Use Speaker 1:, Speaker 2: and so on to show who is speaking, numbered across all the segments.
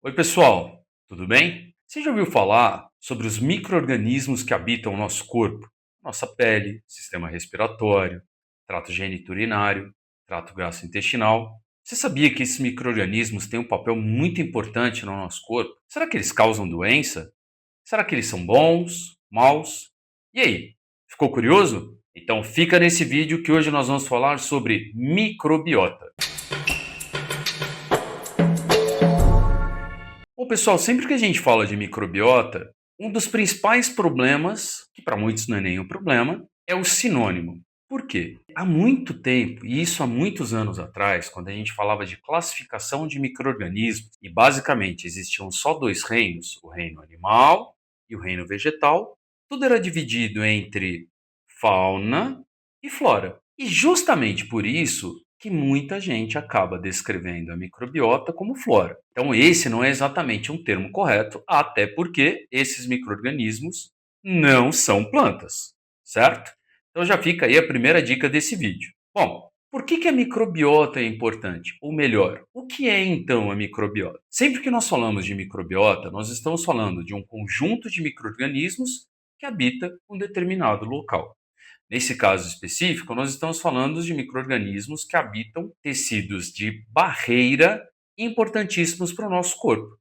Speaker 1: Oi, pessoal, tudo bem? Você já ouviu falar sobre os micro-organismos que habitam o nosso corpo? Nossa pele, sistema respiratório, trato geniturinário, trato gastrointestinal. Você sabia que esses micro-organismos têm um papel muito importante no nosso corpo? Será que eles causam doença? Será que eles são bons, maus? E aí, ficou curioso? Então fica nesse vídeo que hoje nós vamos falar sobre microbiota. Bom, pessoal, sempre que a gente fala de microbiota, um dos principais problemas, que para muitos não é nenhum problema, é o sinônimo. Por quê? Há muito tempo, e isso há muitos anos atrás, quando a gente falava de classificação de micro-organismos, e basicamente existiam só dois reinos, o reino animal e o reino vegetal, tudo era dividido entre fauna e flora. E justamente por isso que muita gente acaba descrevendo a microbiota como flora. Então, esse não é exatamente um termo correto, até porque esses micro-organismos não são plantas, certo? Então, já fica aí a primeira dica desse vídeo. Bom, por que a microbiota é importante? Ou melhor, o que é então a microbiota? Sempre que nós falamos de microbiota, nós estamos falando de um conjunto de micro-organismos que habita um determinado local. Nesse caso específico, nós estamos falando de micro-organismos que habitam tecidos de barreira importantíssimos para o nosso corpo.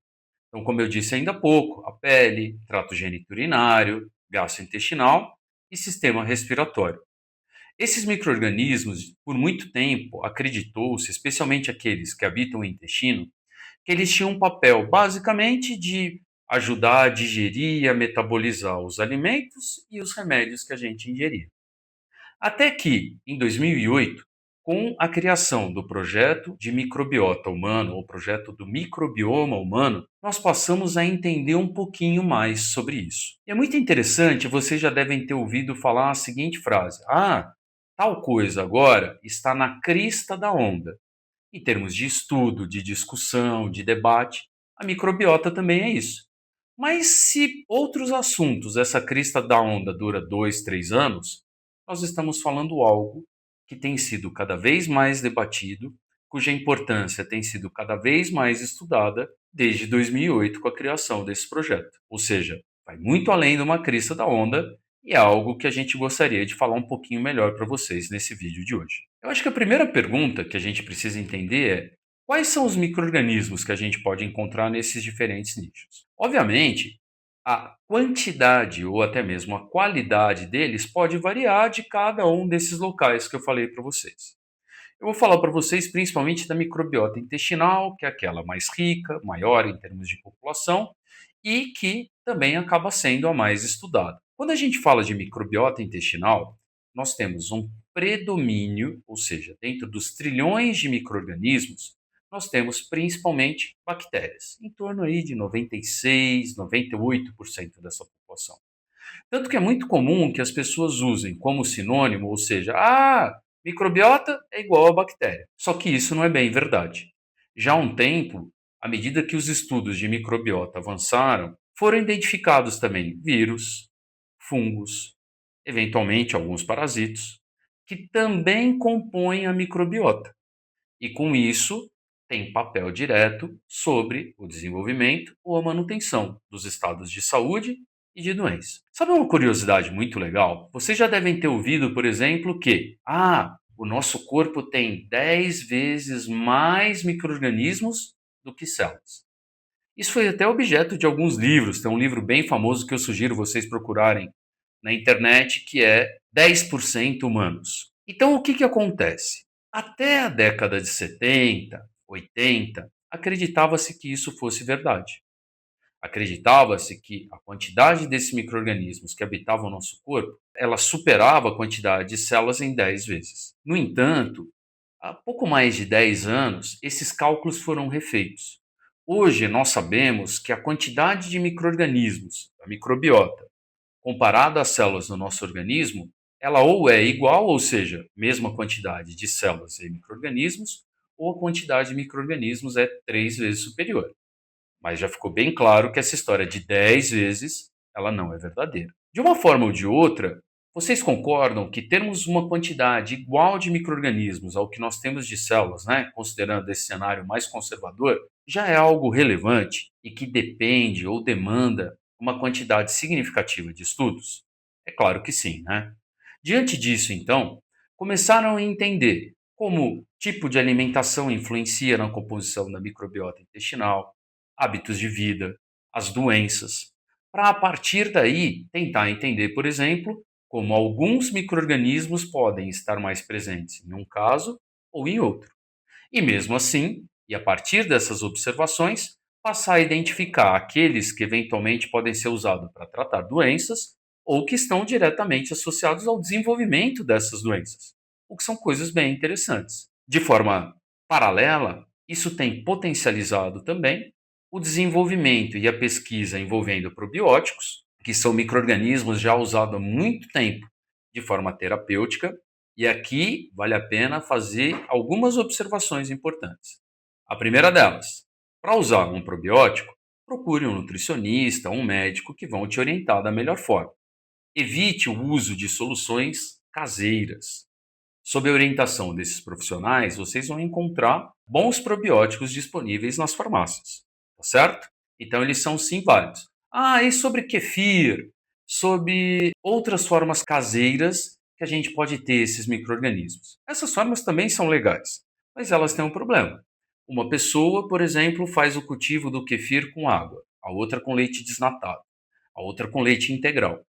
Speaker 1: Então, como eu disse ainda há pouco, a pele, trato geniturinário, gastrointestinal e sistema respiratório. Esses micro-organismos, por muito tempo, acreditou-se, especialmente aqueles que habitam o intestino, que eles tinham um papel basicamente de ajudar a digerir e a metabolizar os alimentos e os remédios que a gente ingeria. Até que, em 2008, com a criação do projeto de microbiota humano, ou projeto do microbioma humano, nós passamos a entender um pouquinho mais sobre isso. E é muito interessante, vocês já devem ter ouvido falar a seguinte frase: ah, tal coisa agora está na crista da onda. Em termos de estudo, de discussão, de debate, a microbiota também é isso. Mas se outros assuntos, essa crista da onda dura 2, 3 anos, nós estamos falando algo que tem sido cada vez mais debatido, cuja importância tem sido cada vez mais estudada desde 2008 com a criação desse projeto. Ou seja, vai muito além de uma crista da onda e é algo que a gente gostaria de falar um pouquinho melhor para vocês nesse vídeo de hoje. Eu acho que a primeira pergunta que a gente precisa entender é: quais são os micro-organismos que a gente pode encontrar nesses diferentes nichos? Obviamente, a quantidade ou até mesmo a qualidade deles pode variar de cada um desses locais que eu falei para vocês. Eu vou falar para vocês principalmente da microbiota intestinal, que é aquela mais rica, maior em termos de população e que também acaba sendo a mais estudada. Quando a gente fala de microbiota intestinal, nós temos um predomínio, ou seja, dentro dos trilhões de micro-organismos, nós temos principalmente bactérias, em torno aí de 96, 98% dessa população. Tanto que é muito comum que as pessoas usem como sinônimo, ou seja, microbiota é igual a bactéria. Só que isso não é bem verdade. Já há um tempo, à medida que os estudos de microbiota avançaram, foram identificados também vírus, fungos, eventualmente alguns parasitos, que também compõem a microbiota. E com isso, tem papel direto sobre o desenvolvimento ou a manutenção dos estados de saúde e de doença. Sabe uma curiosidade muito legal? Vocês já devem ter ouvido, por exemplo, que o nosso corpo tem 10 vezes mais micro-organismos do que células. Isso foi até objeto de alguns livros. Tem um livro bem famoso que eu sugiro vocês procurarem na internet, que é 10% humanos. Então, o que acontece? Até a década de 70, 80, acreditava-se que isso fosse verdade. Acreditava-se que a quantidade desses micro-organismos que habitavam o nosso corpo, ela superava a quantidade de células em 10 vezes. No entanto, há pouco mais de 10 anos, esses cálculos foram refeitos. Hoje nós sabemos que a quantidade de micro-organismos, a microbiota, comparada às células do nosso organismo, ela ou é igual, ou seja, mesma quantidade de células e micro-organismos, ou a quantidade de micro-organismos é 3 vezes superior. Mas já ficou bem claro que essa história de 10 vezes, ela não é verdadeira. De uma forma ou de outra, Vocês concordam que termos uma quantidade igual de micro-organismos ao que nós temos de células, né, considerando esse cenário mais conservador, já é algo relevante e que depende ou demanda uma quantidade significativa de estudos? É claro que sim, né? Diante disso, então, começaram a entender como tipo de alimentação influencia na composição da microbiota intestinal, hábitos de vida, as doenças, para a partir daí tentar entender, por exemplo, como alguns micro-organismos podem estar mais presentes em um caso ou em outro. E mesmo assim, e a partir dessas observações, passar a identificar aqueles que eventualmente podem ser usados para tratar doenças ou que estão diretamente associados ao desenvolvimento dessas doenças, o que são coisas bem interessantes. De forma paralela, isso tem potencializado também o desenvolvimento e a pesquisa envolvendo probióticos, que são micro-organismos já usados há muito tempo de forma terapêutica, e aqui vale a pena fazer algumas observações importantes. A primeira delas, para usar um probiótico, procure um nutricionista ou um médico que vão te orientar da melhor forma. Evite o uso de soluções caseiras. Sob a orientação desses profissionais, vocês vão encontrar bons probióticos disponíveis nas farmácias, tá certo? Então eles são sim válidos. Ah, e sobre kefir, sobre outras formas caseiras que a gente pode ter esses micro-organismos. Essas formas também são legais, mas elas têm um problema. Uma pessoa, por exemplo, faz o cultivo do kefir com água, a outra com leite desnatado, a outra com leite integral.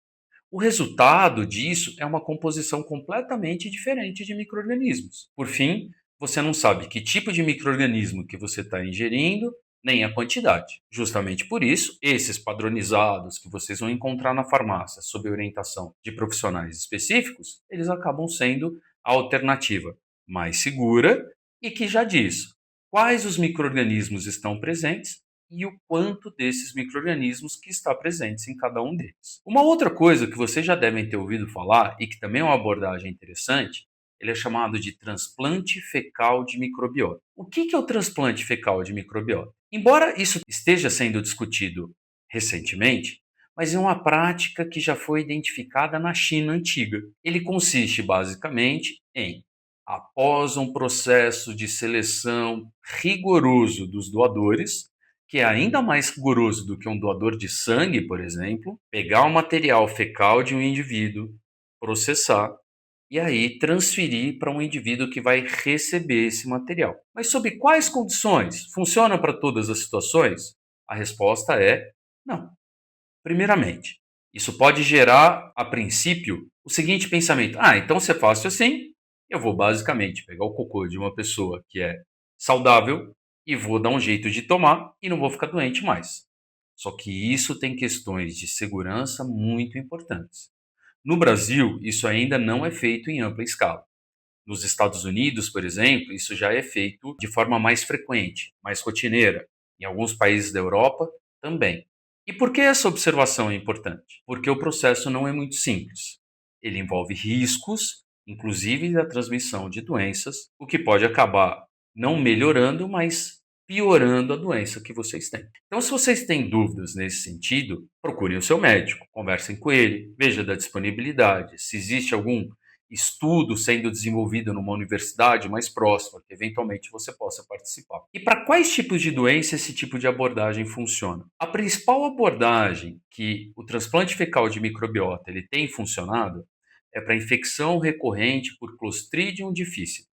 Speaker 1: O resultado disso é uma composição completamente diferente de micro-organismos. Por fim, você não sabe que tipo de micro-organismo que você está ingerindo, nem a quantidade. Justamente por isso, esses padronizados que vocês vão encontrar na farmácia sob orientação de profissionais específicos, eles acabam sendo a alternativa mais segura e que já diz quais os micro-organismos estão presentes e o quanto desses micro-organismos que está presentes em cada um deles. Uma outra coisa que vocês já devem ter ouvido falar e que também é uma abordagem interessante, ele é chamado de transplante fecal de microbiota. O que é o transplante fecal de microbiota? Embora isso esteja sendo discutido recentemente, mas é uma prática que já foi identificada na China antiga. Ele consiste basicamente em, após um processo de seleção rigoroso dos doadores, que é ainda mais rigoroso do que um doador de sangue, por exemplo, pegar o material fecal de um indivíduo, processar e aí transferir para um indivíduo que vai receber esse material. Mas sob quais condições? Funciona para todas as situações? A resposta é não. Primeiramente, isso pode gerar, a princípio, o seguinte pensamento: ah, então se é fácil assim, eu vou basicamente pegar o cocô de uma pessoa que é saudável e vou dar um jeito de tomar e não vou ficar doente mais. Só que isso tem questões de segurança muito importantes. No Brasil, isso ainda não é feito em ampla escala. Nos Estados Unidos, por exemplo, isso já é feito de forma mais frequente, mais rotineira. Em alguns países da Europa, também. E por que essa observação é importante? Porque o processo não é muito simples. Ele envolve riscos, inclusive da transmissão de doenças, o que pode acabar não melhorando, mas piorando a doença que vocês têm. Então, se vocês têm dúvidas nesse sentido, procurem o seu médico, conversem com ele, veja da disponibilidade, se existe algum estudo sendo desenvolvido numa universidade mais próxima, que eventualmente você possa participar. E para quais tipos de doença esse tipo de abordagem funciona? A principal abordagem que o transplante fecal de microbiota ele tem funcionado é para infecção recorrente por Clostridium difficile.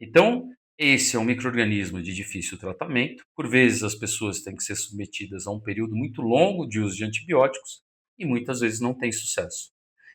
Speaker 1: Então, esse é um micro-organismo de difícil tratamento. Por vezes, as pessoas têm que ser submetidas a um período muito longo de uso de antibióticos e muitas vezes não tem sucesso.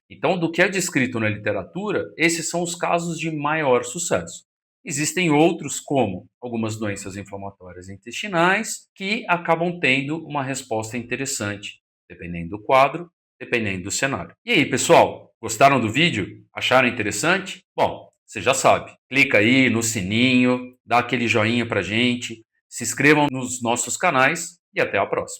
Speaker 1: Então, do que é descrito na literatura, esses são os casos de maior sucesso. Existem outros, como algumas doenças inflamatórias intestinais, que acabam tendo uma resposta interessante, dependendo do quadro, dependendo do cenário. E aí, pessoal, gostaram do vídeo? Acharam interessante? Bom, você já sabe, clica aí no sininho, dá aquele joinha pra gente, se inscrevam nos nossos canais e até a próxima.